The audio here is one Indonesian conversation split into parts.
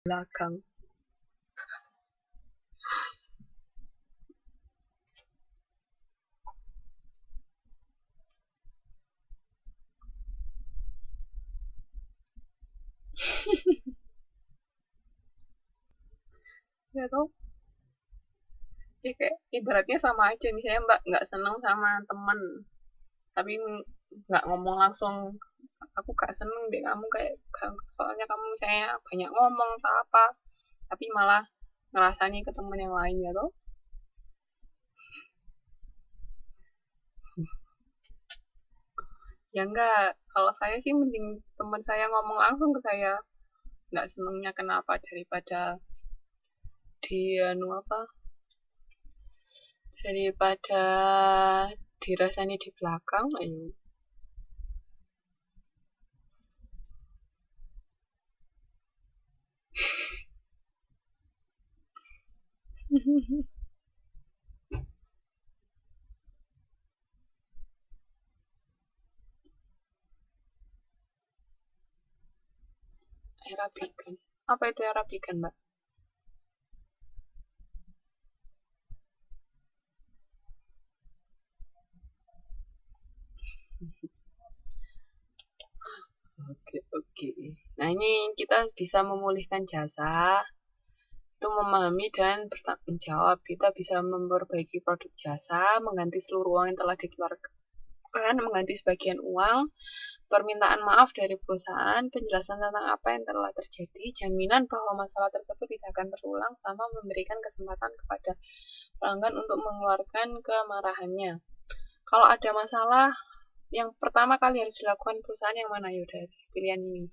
belakang. Ya toh, ya kayak ibaratnya sama aja, misalnya mbak nggak seneng sama temen tapi nggak ngomong langsung, aku gak seneng deh kamu kayak, soalnya kamu misalnya banyak ngomong atau apa, tapi malah ngerasanya ke temen yang lain ya toh. Ya enggak, kalau saya sih mending teman saya ngomong langsung ke saya nggak senengnya kenapa, daripada dia nu apa, daripada dirasanya di belakang. Ayo. Arabikan, apa itu Arabikan mbak? Oke, oke. Nah, ini kita bisa memulihkan jasa, itu memahami dan bertanggung jawab. Kita bisa memperbaiki produk jasa, mengganti seluruh uang yang telah dikeluarkan, mengganti sebagian uang, permintaan maaf dari perusahaan, penjelasan tentang apa yang telah terjadi, jaminan bahwa masalah tersebut tidak akan terulang, sama memberikan kesempatan kepada pelanggan untuk mengeluarkan kemarahannya. Kalau ada masalah, yang pertama kali harus dilakukan perusahaan yang mana, Yuda? Pilihan ini.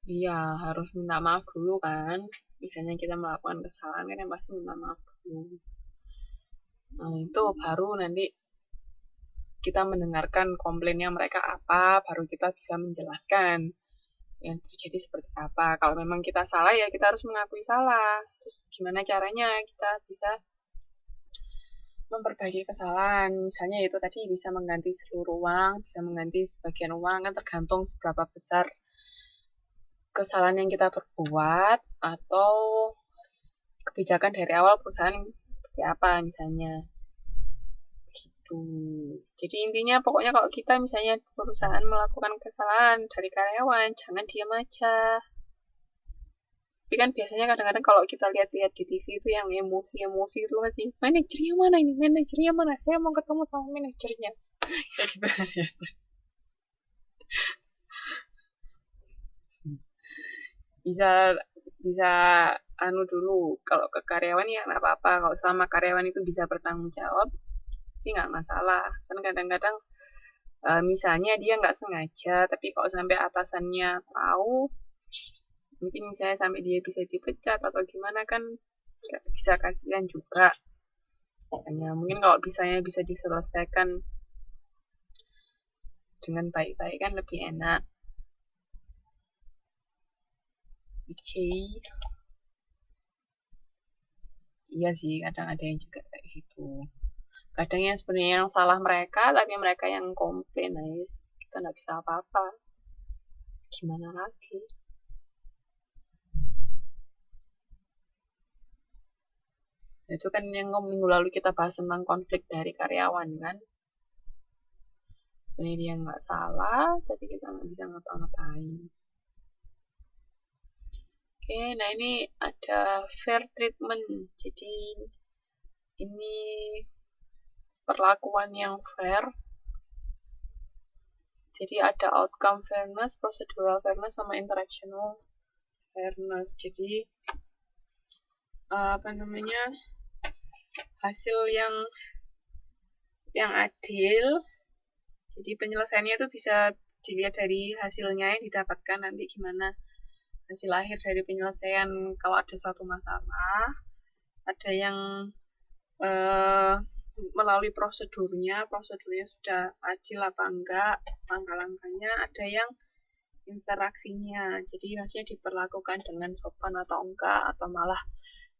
Iya, harus minta maaf dulu kan. Misalnya kita melakukan kesalahan kan yang pasti minta maaf dulu. Nah, itu baru nanti kita mendengarkan komplainnya mereka apa, baru kita bisa menjelaskan yang terjadi seperti apa. Kalau memang kita salah ya kita harus mengakui salah. Terus gimana caranya kita bisa memperbaiki kesalahan? Misalnya itu tadi bisa mengganti seluruh uang, bisa mengganti sebagian uang, kan tergantung seberapa besar kesalahan yang kita perbuat, atau kebijakan dari awal perusahaan seperti apa misalnya gitu. Jadi intinya pokoknya kalau kita misalnya perusahaan melakukan kesalahan dari karyawan, jangan diam aja. Tapi kan biasanya kadang-kadang kalau kita lihat-lihat di TV itu yang emosi-emosi itu masih, manajernya mana ini, manajernya mana, saya mau ketemu sama manajernya. Ya gitu. Bisa bisa anu dulu, kalau ke karyawan ya nggak apa-apa, kalau selama karyawan itu bisa bertanggung jawab sih nggak masalah. Kan kadang-kadang misalnya dia nggak sengaja, tapi kalau sampai atasannya tahu, mungkin misalnya sampai dia bisa dipecat atau gimana kan, nggak bisa, kasihan juga. Makanya mungkin kalau bisanya bisa diselesaikan dengan baik-baik kan lebih enak. Oke, iya sih, kadang ada yang juga kayak gitu. Kadang yang sebenarnya yang salah mereka, tapi mereka yang komplain, guys. Kita nggak bisa apa-apa. Gimana lagi? Itu kan yang minggu lalu kita bahas tentang konflik dari karyawan kan. Sebenarnya dia nggak salah, tapi kita nggak bisa ngapa-ngapain. Oke, nah ini ada fair treatment. Jadi ini perlakuan yang fair. Jadi ada outcome fairness, procedural fairness, sama interactional fairness. Jadi apa namanya, hasil yang adil. Jadi penyelesaiannya itu bisa dilihat dari hasilnya yang didapatkan nanti gimana hasil akhir dari penyelesaian kalau ada suatu masalah. ada yang melalui prosedurnya sudah adil apa enggak, langkah-langkahnya, ada yang interaksinya, jadi maksudnya diperlakukan dengan sopan atau enggak, atau malah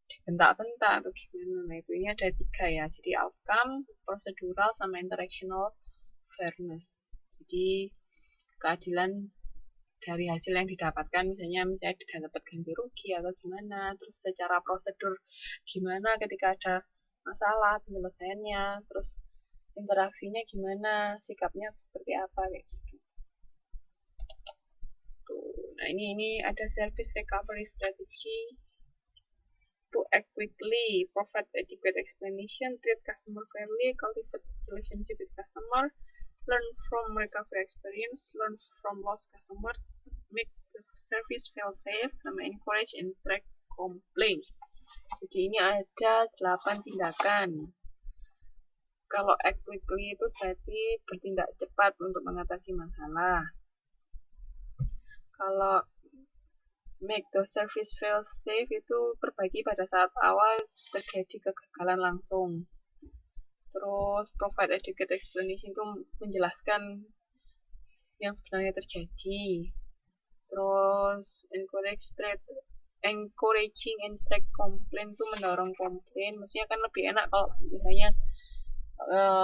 dibentak-bentak atau gimana. Nah, itu ini ada 3 ya, jadi outcome, procedural, sama interactional fairness. Jadi keadilan dari hasil yang didapatkan, misalnya dapat ganti rugi atau gimana, terus secara prosedur gimana ketika ada masalah penyelesaiannya, terus interaksinya gimana, sikapnya seperti apa, kayak gitu. Tuh. Nah, ini ada service recovery strategy. To act quickly, provide adequate explanation, treat customer fairly, cultivate relationship with customer, learn from recovery experience, learn from lost customer, make the service feel safe, sama encourage and track complaint. Jadi ini ada 8 tindakan. Kalau act quickly itu berarti bertindak cepat untuk mengatasi masalah. Kalau make the service feel safe itu perbaiki pada saat awal terjadi kegagalan langsung. Terus provide adequate explanation itu menjelaskan yang sebenarnya terjadi. Terus encouraging and track complaint itu mendorong komplain. Maksudnya kan lebih enak kalau misalnya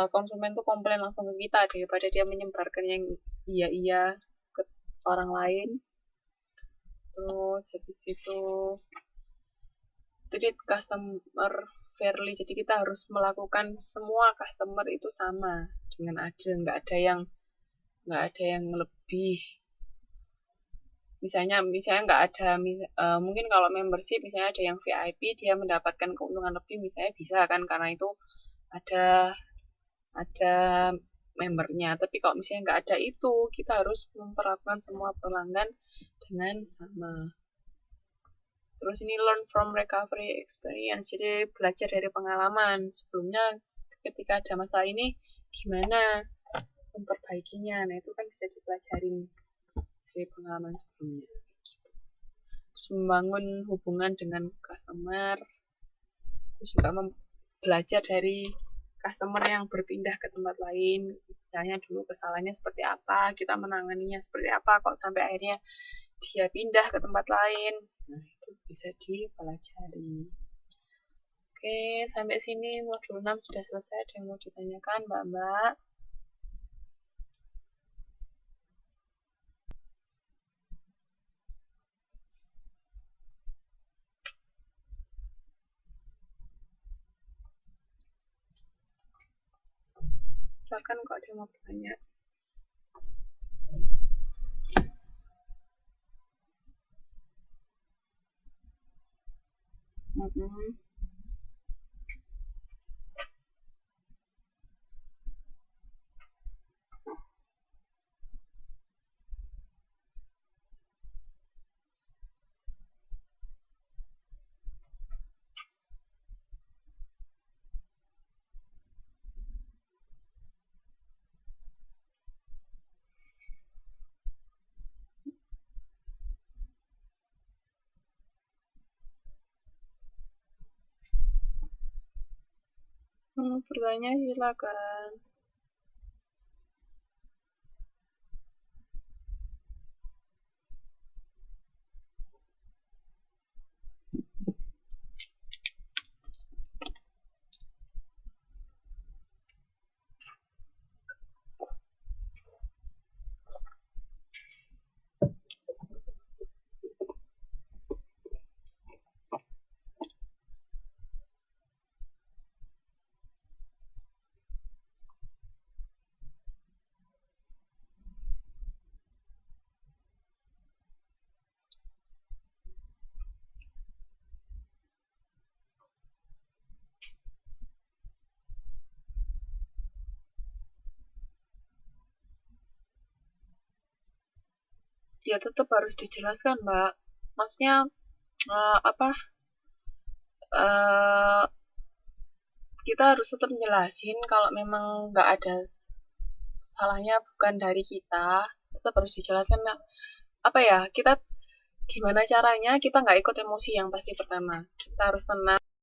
konsumen tuh komplain langsung ke kita daripada dia menyebarkan yang iya ke orang lain. Terus habis itu treat customer fairly, jadi kita harus melakukan semua customer itu sama dengan adil, nggak ada yang lebih. Misalnya nggak ada, mungkin kalau membership misalnya ada yang VIP dia mendapatkan keuntungan lebih, misalnya bisa kan karena itu ada membernya. Tapi kalau misalnya nggak ada itu, kita harus memperlakukan semua pelanggan dengan sama. Terus ini learn from recovery experience, jadi belajar dari pengalaman sebelumnya ketika ada masalah ini gimana memperbaikinya. Nah, itu kan bisa dipelajarin dari pengalaman sebelumnya. Terus membangun hubungan dengan customer, terus juga belajar dari customer yang berpindah ke tempat lain, misalnya dulu kesalahannya seperti apa, kita menanganinya seperti apa, kok sampai akhirnya dia pindah ke tempat lain. Nah, itu bisa dipelajari. Oke, sampai sini modul 6 sudah selesai. Ada yang mau ditanyakan, Mbak-mbak? Silakan kalau ada yang mau bertanya. Bertanya silakan. Ya tetap harus dijelaskan, Mbak. Maksudnya kita harus tetap menjelasin kalau memang nggak ada salahnya, bukan dari kita, tetap harus dijelaskan. Nah, kita gimana caranya kita nggak ikut emosi yang pasti. Pertama kita harus tenang.